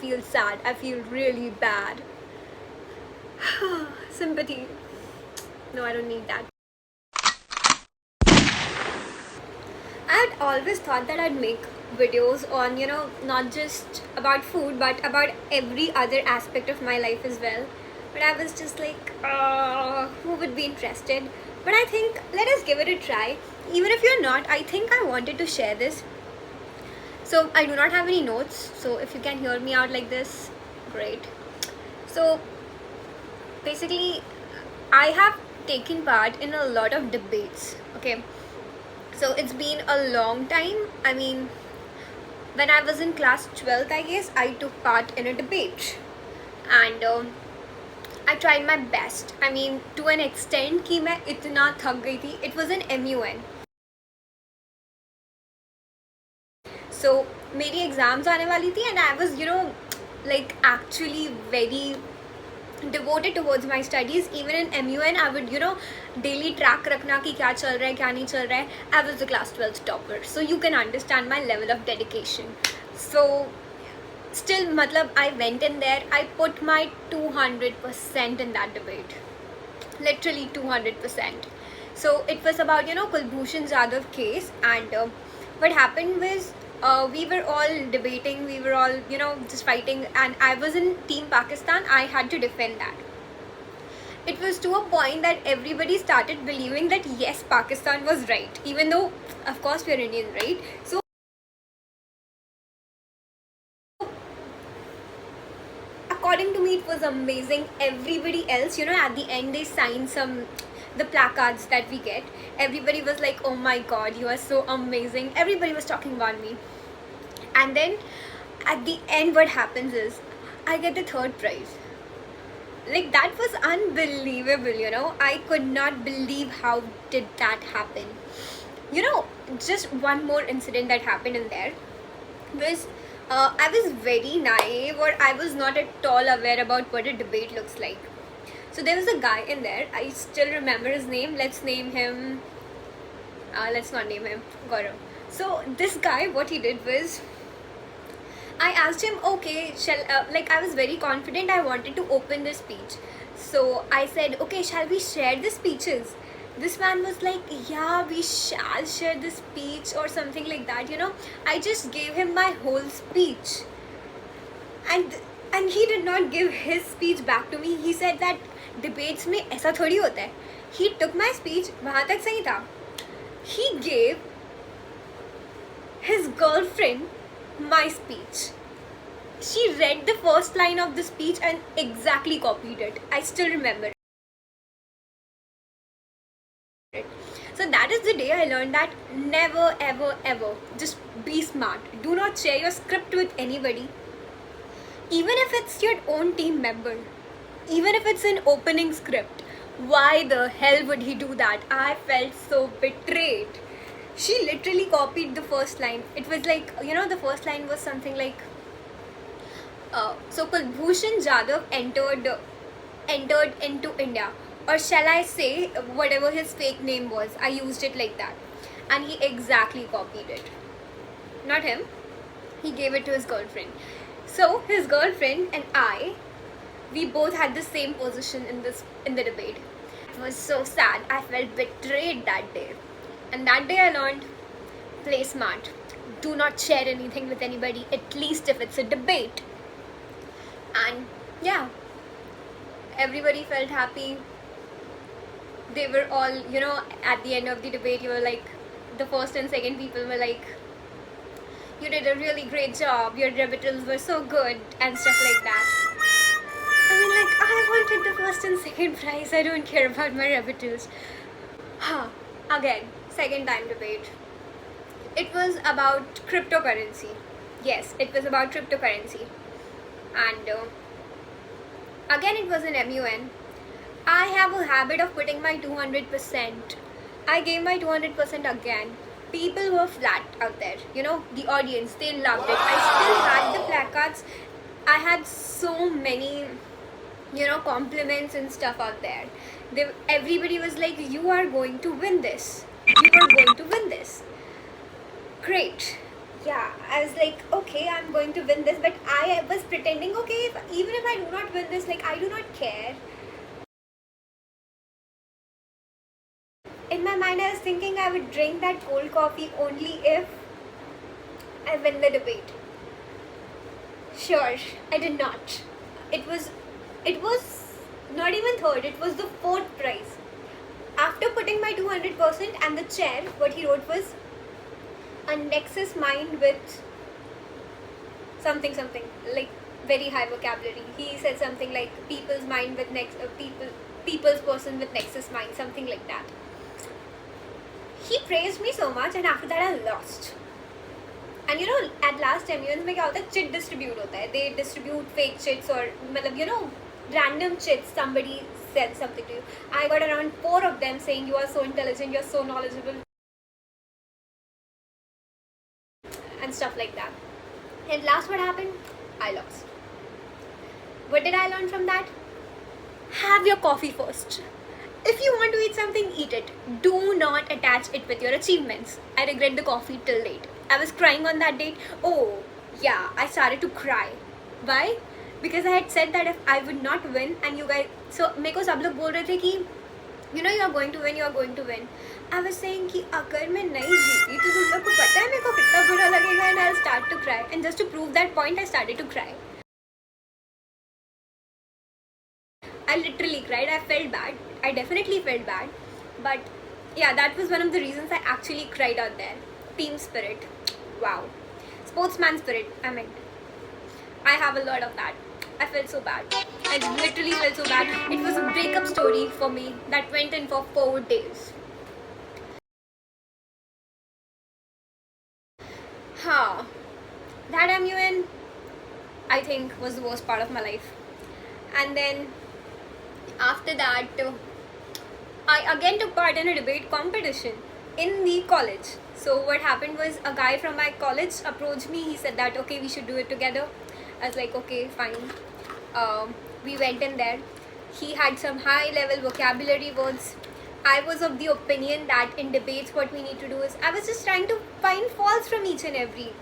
feel sad. I feel really bad. Sympathy. No, I don't need that. I had always thought that I'd make videos on, not just about food, but about every other aspect of my life as well. But I was just like, who would be interested? But I think let us give it a try. Even if you're not, I think I wanted to share this. So I do not have any notes. So if you can hear me out like this, great. So basically, I have taken part in a lot of debates. Okay, so it's been a long time. I mean, when I was in class 12th, I guess I took part in a debate, and I tried my best. I mean, to an extent कि मैं इतना थक गई थी. It was an MUN. So मेरी exams आने वाली थी, and I was like actually very devoted towards my studies. Even in MUN, I would daily track रखना कि क्या चल रहा है क्या नहीं चल रहा है. I was the class 12th topper, so you can understand my level of dedication. So still, matlab, I went in there. I put my 200% in that debate, literally 200%. So it was about Kulbhushan Jadhav case, and what happened was, we were all debating, we were all just fighting, and I was in Team Pakistan. I had to defend that. It was to a point that everybody started believing that yes, Pakistan was right, even though of course we are Indian, right? So according to me, it was amazing. Everybody else, at the end they signed the placards that we get. Everybody was like, oh my god, you are so amazing. Everybody was talking about me. And then at the end, what happens is I get the third prize. Like, that was unbelievable. I could not believe how did that happen. Just one more incident that happened in there was, I was very naive, or I was not at all aware about what a debate looks like. So there was a guy in there. I still remember his name. Let's name him. Let's not name him Gaurav. So this guy, what he did was, I asked him, okay, I was very confident. I wanted to open the speech. So I said, okay, shall we share the speeches? This man was like, yeah, we shall share the speech, or something like that. I just gave him my whole speech. And he did not give his speech back to me. He said that debates में ऐसा थोड़ी होता है. He took my speech, वहाँ तक सही था. He gave his girlfriend my speech. She read the first line of the speech and exactly copied it. I still remember it. So that is the day I learned that never ever ever just be smart. Do not share your script with anybody. Even if it's your own team member, even if it's an opening script, why the hell would he do that? I felt so betrayed. She literally copied the first line. It was like, the first line was something like, so Kulbhushan Jadhav entered into India, or shall I say whatever his fake name was. I used it like that, and he exactly copied it. Not him. He gave it to his girlfriend. So his girlfriend and we both had the same position in the debate. It was so sad. I felt betrayed that day. And that day I learned, play smart. Do not share anything with anybody, at least if it's a debate. And yeah, everybody felt happy. They were all, at the end of the debate, you were like, the first and second people were like, you did a really great job, your rebuttals were so good, and stuff like that. I mean, like, I wanted the first and second prize. I don't care about my rebuttals. Again, second time debate. It was about cryptocurrency. Yes, it was about cryptocurrency. And again, it was an MUN. I have a habit of putting my 200%. I gave my 200% again. People were flat out there. The audience, they loved it. I still had the placards. I had so many, compliments and stuff out there. Everybody was like, you are going to win this. You are going to win this. Great. Yeah, I was like, okay, I'm going to win this, but I was pretending, okay, even if I do not win this, like, I do not care. In my mind, I was thinking I would drink that cold coffee only if I win the debate. Sure, I did not. It was, it was not even third. It was the fourth prize. After putting my 200% and the chair, what he wrote was a Nexus mind with something like very high vocabulary. He said something like people's mind with people's person with Nexus mind, something like that. He praised me so much, and after that I lost. And you know, at last MUNs में क्या होता है, chit distribute होता है. They distribute fake chits or मतलब you know random chits. Somebody said something to you. I got around 4 of them saying you are so intelligent, you are so knowledgeable, and stuff like that. And last, what happened? I lost. What did I learn from that? Have your coffee first. If you want to eat something, eat it. Do not attach it with your achievements. I regret the coffee till date. I was crying on that date. Oh, yeah, I started to cry. Why? Because I had said that if I would not win and you guys... So, मेरे को सब लोग बोल रहे थे कि you know you are going to win, you are going to win. I was saying कि अगर मैं नहीं जीती तो तुम लोग को पता है मेरे को कितना बुरा लगेगा, and I'll start to cry. And just to prove that point, I started to cry. I literally cried. I felt bad. I definitely felt bad. But yeah, that was one of the reasons I actually cried out there. Team spirit. Wow. Sportsman spirit, I meant. I have a lot of that. I felt so bad. I literally felt so bad. It was a breakup story for me that went in for 4 days. Huh. That MUN, I think, was the worst part of my life. And then after that, I again took part in a debate competition in the college. So what happened was a guy from my college approached me. He said that okay, we should do it together. I was like, okay, fine. We went in there. He had some high level vocabulary words. I was of the opinion that in debates what we need to do is, I was just trying to find faults from each and every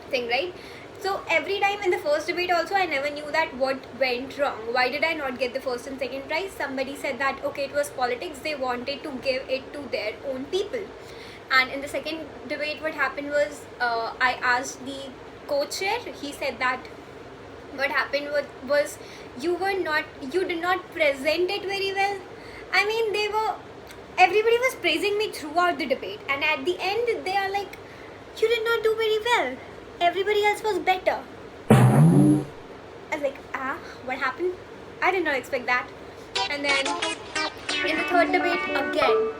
thing, right? So every time in the first debate also, I never knew that what went wrong. Why did I not get the first and second prize? Somebody said that okay, it was politics. They wanted to give it to their own people. And in the second debate, what happened was I asked the co-chair. He said that what happened was you did not present it very well. I mean, everybody was praising me throughout the debate, and at the end they are like, you did not do very well, everybody else was better. I was like, what happened? I did not expect that. And then in the third debate again,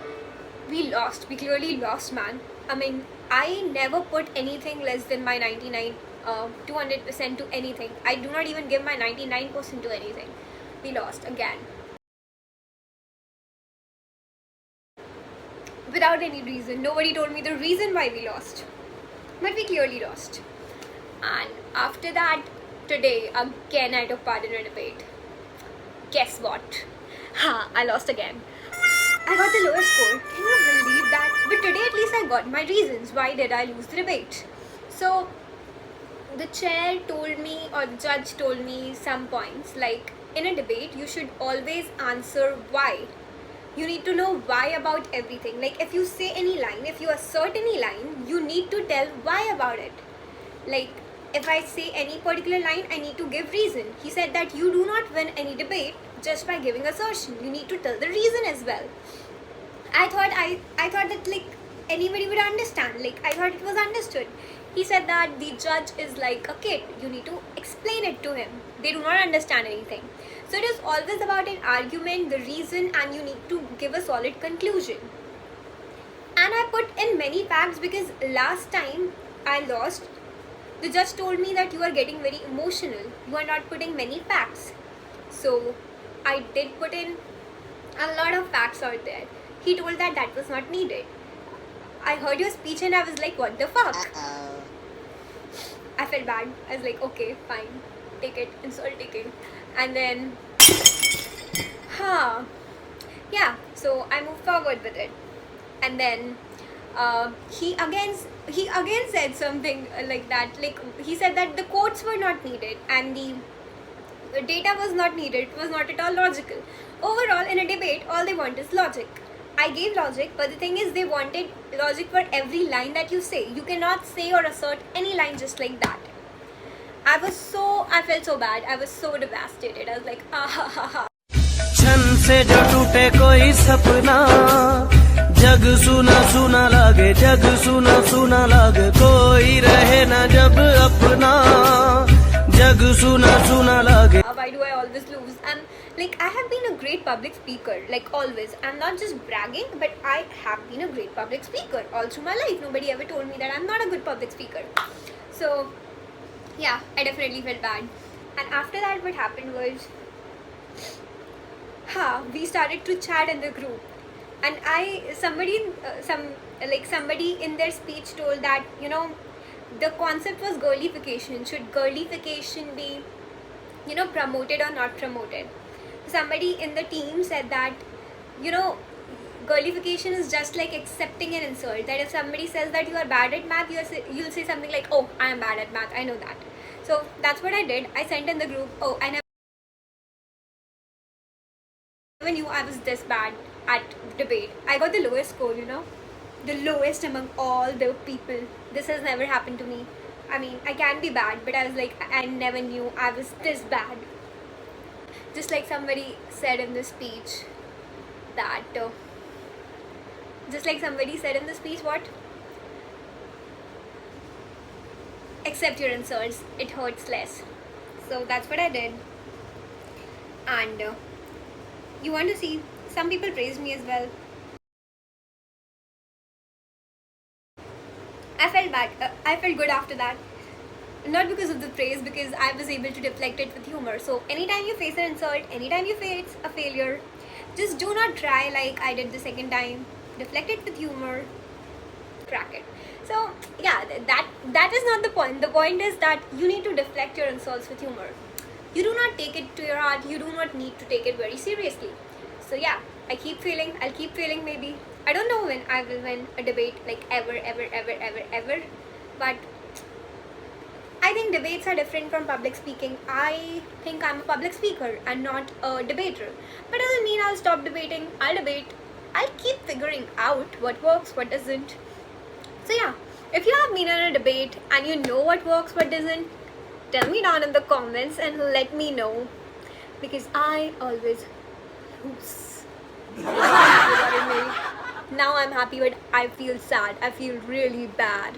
we lost. We clearly lost, man. I mean, I never put anything less than my 200% to anything. I do not even give my 99% to anything. We lost again. Without any reason. Nobody told me the reason why we lost. But we clearly lost. And after that, today, again I took part in a debate. Guess what? I lost again. I got the lowest score. Can you believe that? But today at least I got my reasons. Why did I lose the debate? So, the chair told me, or the judge told me some points. Like, in a debate, you should always answer why. You need to know why about everything. Like, if you say any line, if you assert any line, you need to tell why about it. Like, if I say any particular line, I need to give reason. He said that you do not win any debate just by giving assertion. You need to tell the reason as well. I thought that like anybody would understand. Like, I thought it was understood. He said that the judge is like a kid. You need to explain it to him. They do not understand anything. So it is always about an argument, the reason, and you need to give a solid conclusion. And I put in many facts because last time I lost, the judge told me that you are getting very emotional. You are not putting many facts. So I did put in a lot of facts out there. He told that that was not needed. I heard your speech and I was like, what the fuck? I felt bad. I was like, okay, fine. Take it. Insult taken. And then, yeah. So I moved forward with it. And then he he again said something like that. Like, he said that the quotes were not needed and the data was not needed. It was not at all logical. Overall, in a debate, all they want is logic. I gave logic, but the thing is, they wanted logic for every line that you say. You cannot say or assert any line just like that. I felt so bad. I was so devastated. I was like, ah ha ha ha. क्षण से जो टूटे कोई सपना, जग सुना सुना लागे, जग सुना सुना लागे, कोई रहे ना जब अपना, जग सुना सुना लागे. Why do I always lose? And like, I have been a great public speaker, like always. I'm not just bragging, but I have been a great public speaker all through my life. Nobody ever told me that I'm not a good public speaker. So yeah, I definitely felt bad. And after that, what happened was, we started to chat in the group, and somebody in their speech told that, you know, the concept was girlification. Should girlification be, you know, promoted or not promoted? Somebody in the team said that, you know, girlification is just like accepting an insult. That if somebody says that you are bad at math, you'll say something like, oh, I am bad at math, I know that. So that's what I did. I sent in the group, oh, I never knew I was this bad at debate. I got the lowest score, you know, the lowest among all the people. This has never happened to me. I mean, I can be bad, but I was like, I never knew I was this bad. Just like somebody said in the speech that, what? Accept your insults, it hurts less. So that's what I did. And you want to see, some people praised me as well. I felt bad. I felt good after that. Not because of the praise, because I was able to deflect it with humor. So anytime you face an insult, anytime you face a failure, just do not try like I did the second time. Deflect it with humor. Crack it. So yeah, that is not the point. The point is that you need to deflect your insults with humor. You do not take it to your heart. You do not need to take it very seriously. So yeah, I'll keep failing maybe. I don't know when I will win a debate, like ever. But I think debates are different from public speaking. I think I'm a public speaker and not a debater. But doesn't mean I'll stop debating. I'll debate. I'll keep figuring out what works, what doesn't. So yeah, if you have been in a debate and you know what works, what doesn't, tell me down in the comments and let me know, because I always lose. Now I'm happy, but I feel sad. I feel really bad.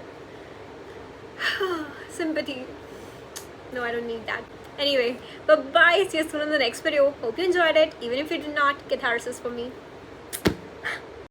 Sympathy. No, I don't need that. Anyway, bye-bye. See you soon in the next video. Hope you enjoyed it. Even if you did not, catharsis for me.